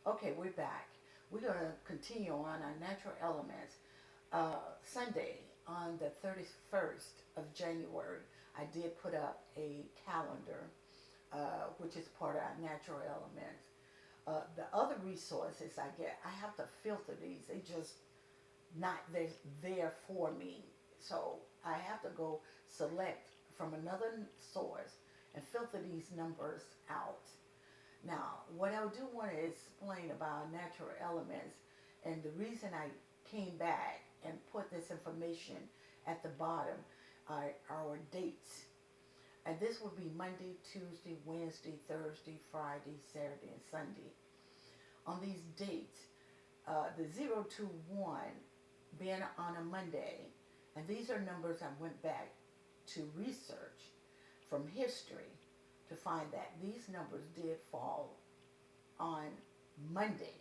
Okay, we're back. We're going to continue on our natural elements. Sunday, on the 31st of January, I did put up a calendar, which is part of our natural elements. The other resources I get, I have to filter these. They just not there for me. So I have to go select from another source and filter these numbers out. Now, what I do want to explain about natural elements and the reason I came back and put this information at the bottom are our dates. And this would be Monday, Tuesday, Wednesday, Thursday, Friday, Saturday, and Sunday. On these dates, the 0 to 1 being on a Monday, and these are numbers I went back to research from history to find that these numbers did fall on Monday,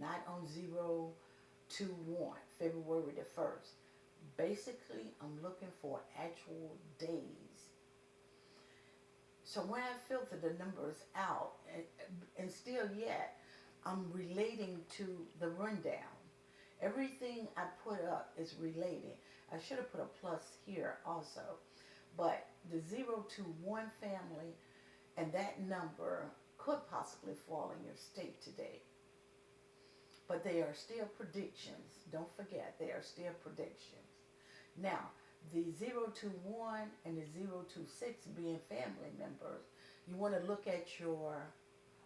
not on 0 to 1, February the 1st. Basically, I'm looking for actual days. So when I filter the numbers out, and still yet, I'm relating to the rundown. Everything I put up is related. I should have put a plus here also. But the 0 to 1 family and that number could possibly fall in your state today. But they are still predictions. Don't forget, they are still predictions. Now, the 0 to 1 and the 0 to 6 being family members, you want to look at your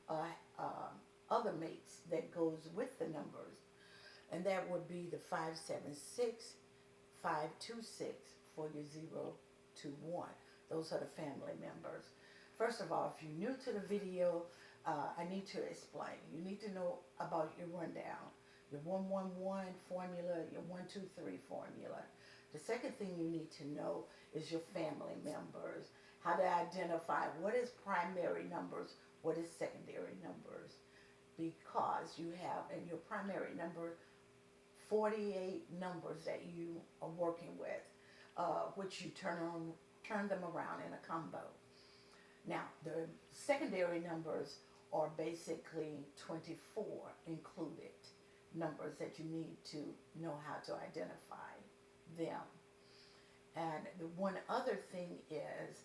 uh, uh, other mates that goes with the numbers. And that would be the 576, 526 for your 0 to 1. Those are the family members. First of all, if you're new to the video, I need to explain. You need to know about your rundown, your 111 formula, your 123 formula. The second thing you need to know is your family members, how to identify what is primary numbers, what is secondary numbers, because you have in your primary number 48 numbers that you are working with, which you turn them around in a combo. Now, the secondary numbers are basically 24 included numbers that you need to know how to identify them. And the one other thing is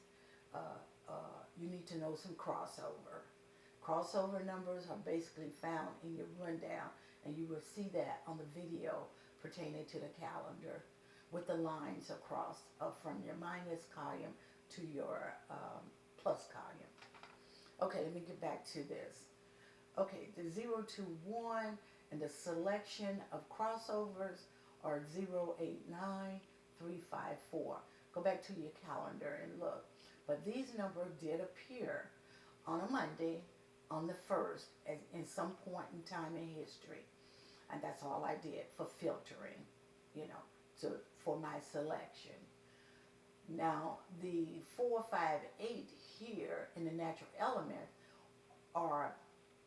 you need to know some crossover. Crossover numbers are basically found in your rundown, and you will see that on the video pertaining to the calendar with the lines across from your minus column to your plus column. Okay, let me get back to this. Okay, the 0 to 1 and the selection of crossovers are 089, 354. Go back to your calendar and look. But these numbers did appear on a Monday on the 1st in some point in time in history. And that's all I did for filtering, you know, for my selection. Now, the 458 here in the natural element are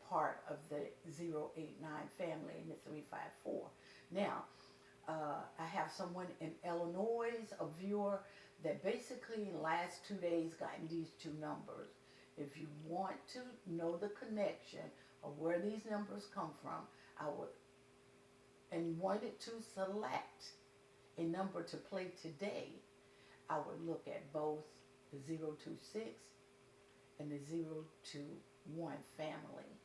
part of the 089 family in the 354. Now, I have someone in Illinois, a viewer, that basically in the last 2 days gotten these two numbers. If you want to know the connection of where these numbers come from, I would, and wanted to select a number to play today, I would look at both the 026 and the 021 family.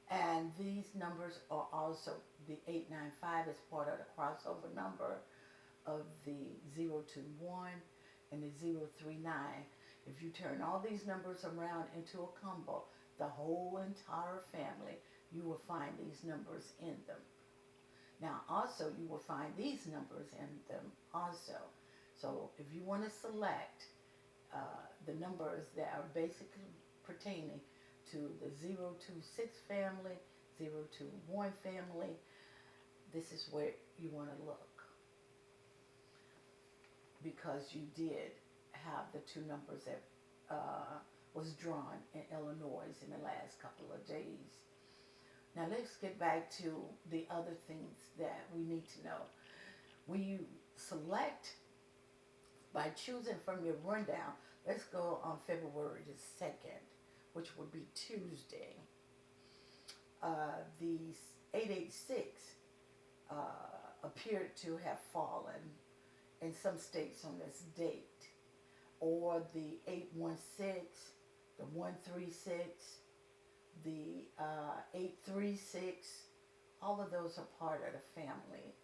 And these numbers are also, the 895 is part of the crossover number of the 021 and the 039. If you turn all these numbers around into a combo, the whole entire family, you will find these numbers in them. Now also you will find these numbers in them also. So if you want to select the numbers that are basically pertaining to the 026 family, 021 family, this is where you want to look, because you did have the two numbers that was drawn in Illinois in the last couple of days. Now let's get back to the other things that we need to know. When you select by choosing from your rundown, let's go on February the 2nd, which would be Tuesday. The 886 appeared to have fallen in some states on this date, or the 816, the 136, the 836, all of those are part of the family.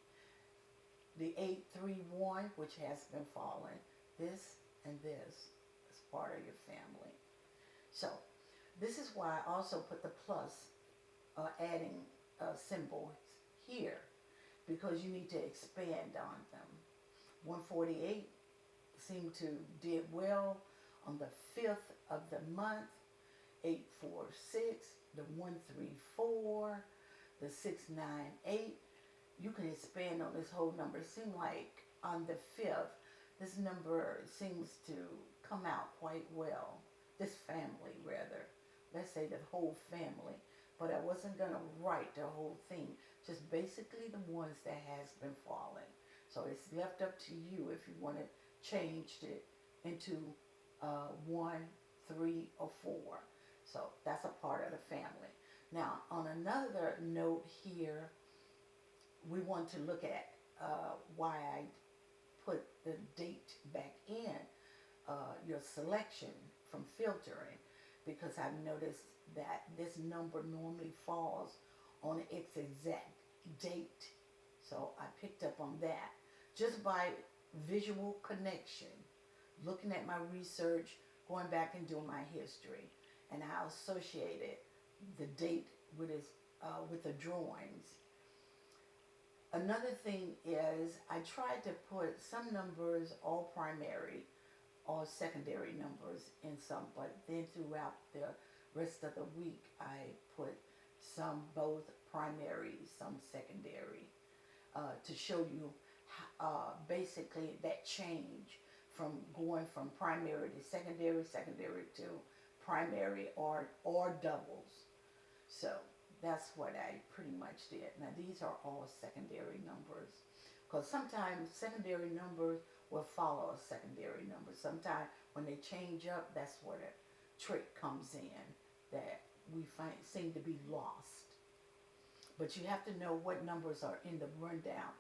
The 831, which has been fallen, this and this is part of your family. So this is why I also put the plus adding symbols here, because you need to expand on them. 148 seemed to did well on the 5th of the month. 846, the 134, the 698. You can expand on this whole number. It seemed like on the 5th, this number seems to come out quite well. This family, rather. Let's say the whole family. But I wasn't going to write the whole thing. Just basically the ones that has been falling. So it's left up to you if you want to change it into 1, 3, or 4. So that's a part of the family. Now, on another note here, we want to look at why I put the date back in your selection from filtering, because I've noticed that this number normally falls on its exact date. So I picked up on that just by visual connection, looking at my research, going back and doing my history, and I associated the date with with the drawings. Another thing is I tried to put some numbers all primary or secondary numbers in some, but then throughout the rest of the week I put some both primary, some secondary, to show you basically that change from going from primary to secondary, secondary to primary, or doubles. So that's what I pretty much did. Now these are all secondary numbers, because sometimes secondary numbers will follow a secondary number. Sometimes when they change up, that's where the trick comes in, that we find seem to be lost. But you have to know what numbers are in the rundown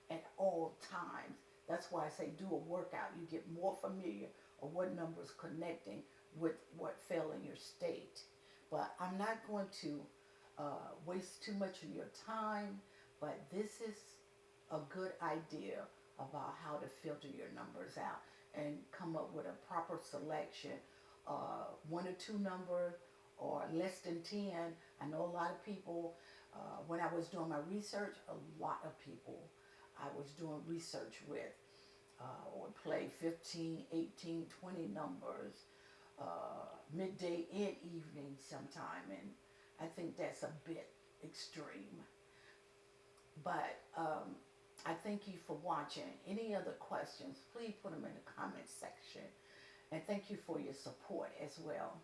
at all times. That's why I say do a workout. You get more familiar of what numbers connecting with what fell in your state. But I'm not going to waste too much of your time, but this is a good idea about how to filter your numbers out and come up with a proper selection. 1 or 2 numbers or less than 10. I know a lot of people, when I was doing my research, a lot of people I was doing research with would play 15, 18, 20 numbers, midday and evening sometime, and I think that's a bit extreme. But I thank you for watching. Any other questions, please put them in the comment section. And thank you for your support as well.